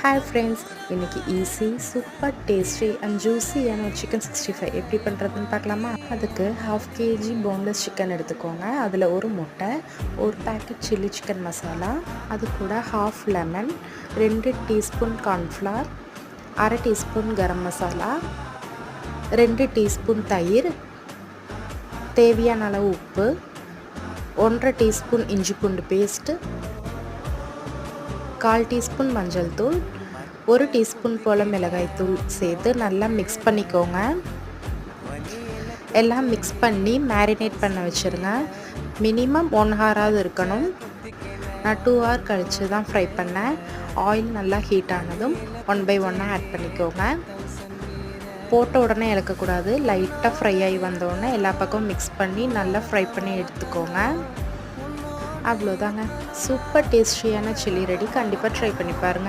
Hi friends, இன்றைக்கி easy super tasty and ஜூஸியான ஒரு chicken 65 எப்படி பண்ணுறதுன்னு பார்க்கலாமா? அதுக்கு 1/2 kg போன்லெஸ் சிக்கன் எடுத்துக்கோங்க. அதில் ஒரு முட்டை, ஒரு பேக்கெட் சில்லி சிக்கன் மசாலா, அது கூட 1/2 lemon, 2 teaspoon cornflour, 1/2 teaspoon garam masala, 2 teaspoon தயிர், தேவையான அளவு உப்பு, 1/2 டீஸ்பூன் இஞ்சி பூண்டு பேஸ்ட்டு, 1/4 டீஸ்பூன் மஞ்சள் தூள், 1 டீஸ்பூன் போல் மிளகாய் தூள் சேர்த்து நல்லா மிக்ஸ் பண்ணிக்கோங்க. எல்லாம் மிக்ஸ் பண்ணி மேரினேட் பண்ண வச்சுருங்க. மினிமம் 1 ஹவராவது இருக்கணும். நான் 2 ஹவர் கழித்து தான் ஃப்ரை பண்ணேன். ஆயில் நல்லா ஹீட் ஆனதும் 1 by 1 ஆட் பண்ணிக்கோங்க. போட்ட உடனே இறக்கக்கூடாது. லைட்டாக ஃப்ரை ஆகி வந்தோடனே எல்லா பக்கமும் மிக்ஸ் பண்ணி நல்லா ஃப்ரை பண்ணி எடுத்துக்கோங்க. அவ்வளோதாங்க, சூப்பர் டேஸ்டியான சில்லி ரெடி. கண்டிப்பாக ட்ரை பண்ணி பாருங்கள்.